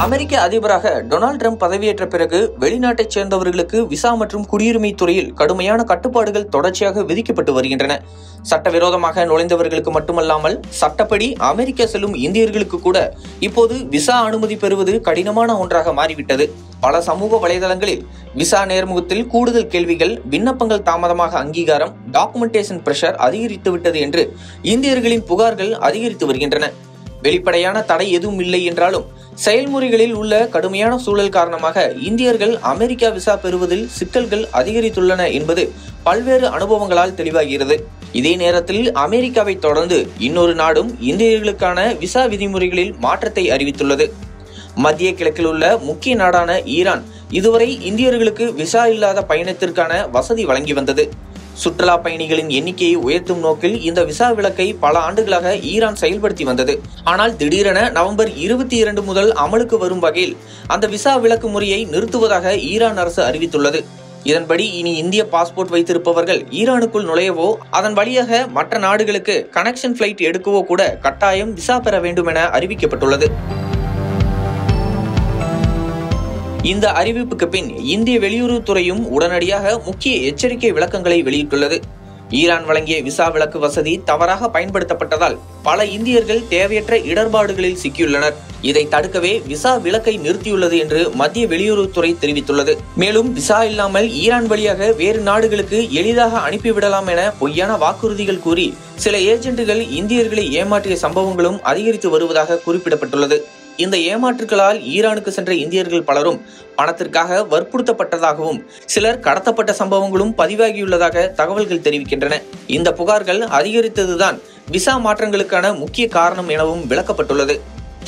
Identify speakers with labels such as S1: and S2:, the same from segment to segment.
S1: அமெரிக்க அதிபராக Donald Trump பதவியேற்ற பிறகு வெளிநாட்டைச் சேர்ந்தவர்களுக்கு விசா மற்றும் குடியுரிமை துறையில் கடுமையான கட்டுப்பாடுகள் தொடர்ச்சியாக விதிக்கப்பட்டு வருகின்றன. சட்டவிரோதமாக நுழைந்தவர்களுக்கு மட்டுமல்லாமல் சட்டப்படி அமெரிக்கா செல்லும் இந்தியர்களுக்கு கூட இப்போது விசா அனுமதி பெறுவது கடினமான ஒன்றாக மாறிவிட்டது. பல சமூக வலைதளங்களில் விசா நேர்முகத்தில் கூடுதல் கேள்விகள், விண்ணப்பங்கள் தாமதமாக அங்கீகாரம், டாக்குமெண்டேஷன் பிரஷர் அதிகரித்துவிட்டது என்று இந்தியர்களின் புகார்கள் அதிகரித்து வருகின்றன. வெளிப்படையான தடை எதுவும் இல்லை என்றாலும் செயல்முறைகளில் உள்ள கடுமையான சூழல் காரணமாக இந்தியர்கள் அமெரிக்கா விசா பெறுவதில் சிக்கல்கள் அதிகரித்துள்ளன என்பது பல்வேறு அனுபவங்களால் தெளிவாகிறது. இதே நேரத்தில் அமெரிக்காவை தொடர்ந்து இன்னொரு நாடும் இந்தியர்களுக்கான விசா விதிமுறைகளில் மாற்றத்தை அறிவித்துள்ளது. மத்திய கிழக்கில் உள்ள முக்கிய நாடான ஈரான் இதுவரை இந்தியர்களுக்கு விசா இல்லாத பயணத்திற்கான வசதி வழங்கி வந்தது. சுற்றுலா பயணிகளின் எண்ணிக்கையை உயர்த்தும் நோக்கில் இந்த விசா விலக்கை பல ஆண்டுகளாக ஈரான் செயல்படுத்தி வந்தது. ஆனால் திடீரென நவம்பர் 22 முதல் அமலுக்கு வரும் வகையில் அந்த விசா விலக்கு முறையை நிறுத்துவதாக ஈரான் அரசு அறிவித்துள்ளது. இதன்படி இனி இந்திய பாஸ்போர்ட் வைத்திருப்பவர்கள் ஈரானுக்குள் நுழையவோ அதன் வழியாக மற்ற நாடுகளுக்கு கனெக்ஷன் பிளைட் எடுக்கவோ கூட கட்டாயம் விசா பெற வேண்டும் என அறிவிக்கப்பட்டுள்ளது. இந்த அறிவிப்புக்கு பின் இந்திய வெளியுறவுத்துறையும் உடனடியாக முக்கிய எச்சரிக்கை விளக்கங்களை வெளியிட்டுள்ளது. ஈரான் வழங்கிய விசா விலக்கு வசதி தவறாக பயன்படுத்தப்பட்டதால் பல இந்தியர்கள் தேவையற்ற இடர்பாடுகளில் சிக்கியுள்ளனர். இதை தடுக்கவே விசா விலக்கை நிறுத்தியுள்ளது என்று மத்திய வெளியுறவுத்துறை தெரிவித்துள்ளது. மேலும் விசா இல்லாமல் ஈரான் வழியாக வேறு நாடுகளுக்கு எளிதாக அனுப்பிவிடலாம் என பொய்யான வாக்குறுதிகள் கூறி சில ஏஜென்ட்டுகள் இந்தியர்களை ஏமாற்றிய சம்பவங்களும் அதிகரித்து வருவதாக குறிப்பிடப்பட்டுள்ளது. இந்த ஏமாற்றுகளால் ஈரானுக்கு சென்ற இந்தியர்கள் பலரும் பணத்திற்காக வற்புறுத்தப்பட்டதாகவும் சிலர் கடத்தப்பட்ட சம்பவங்களும் பதிவாகியுள்ளதாக தகவல்கள் தெரிவிக்கின்றன. இந்த புகார்கள் அதிகரித்ததுதான் விசா மாற்றங்களுக்கான முக்கிய காரணம் எனவும் விளக்கப்பட்டுள்ளது.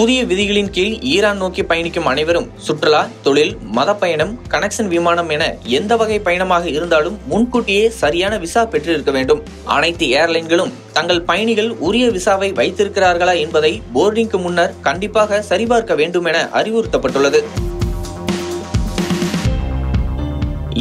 S1: புதிய விதிகளின் கீழ் ஈரான் நோக்கி பயணிக்கும் அனைவரும் சுற்றுலா, தொழில், மத பயணம், கனெக்ஷன் விமானம் என எந்த வகை பயணமாக இருந்தாலும் முன்கூட்டியே சரியான விசா பெற்றிருக்க வேண்டும். அனைத்து ஏர்லைன்களும் தங்கள் பயணிகள் உரிய விசாவை வைத்திருக்கிறார்களா என்பதை போர்டிங்க்கு முன்னர் கண்டிப்பாக சரிபார்க்க வேண்டும் என அறிவுறுத்தப்பட்டுள்ளது.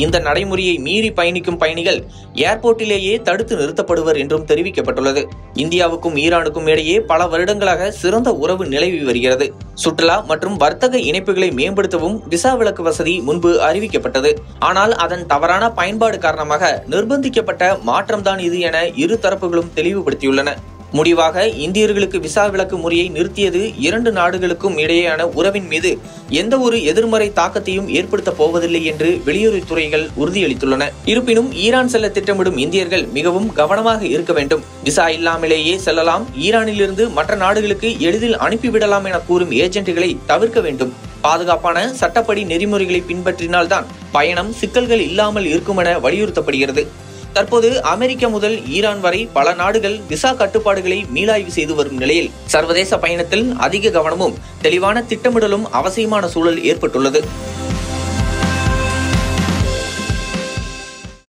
S1: இந்த நடைமுறையை மீறி பயணிக்கும் பயணிகள் ஏர்போர்ட்டிலேயே தடுத்து நிறுத்தப்படுவர் என்றும் தெரிவிக்கப்பட்டுள்ளது. இந்தியாவுக்கும் ஈரானுக்கும் இடையே பல வருடங்களாக சிறந்த உறவு நிலவி வருகிறது. சுற்றுலா மற்றும் வர்த்தக இணைப்புகளை மேம்படுத்தவும் விசா விலக்கு வசதி முன்பு அறிவிக்கப்பட்டது. ஆனால் அதன் தவறான பயன்பாடு காரணமாக நிர்பந்திக்கப்பட்ட மாற்றம்தான் இது என இரு தரப்புகளும் தெளிவுபடுத்தியுள்ளன. முடிவாக இந்தியர்களுக்கு விசா விலக்கு முறையை நிறுத்தியது இரண்டு நாடுகளுக்கும் இடையேயான உறவின் மீது எந்த ஒரு எதிர்மறை தாக்கத்தையும் ஏற்படுத்த போவதில்லை என்று வெளியுறவுத்துறைகள் உறுதியளித்துள்ளன. இருப்பினும் ஈரான் செல்ல திட்டமிடும் இந்தியர்கள் மிகவும் கவனமாக இருக்க வேண்டும். விசா இல்லாமலேயே செல்லலாம், ஈரானிலிருந்து மற்ற நாடுகளுக்கு எளிதில் அனுப்பிவிடலாம் என கூறும் ஏஜென்ட்டுகளை தவிர்க்க வேண்டும். பாதுகாப்பான சட்டப்படி நெறிமுறைகளை பின்பற்றினால்தான் பயணம் சிக்கல்கள் இல்லாமல் இருக்கும் என வலியுறுத்தப்படுகிறது. தற்போது அமெரிக்கா முதல் ஈரான் வரை பல நாடுகள் விசா கட்டுப்பாடுகளை மீளாய்வு செய்து வரும் நிலையில் சர்வதேச பயணத்தில் அதிக கவனமும் தெளிவான திட்டமிடலும் அவசியமான சூழல் ஏற்பட்டுள்ளது.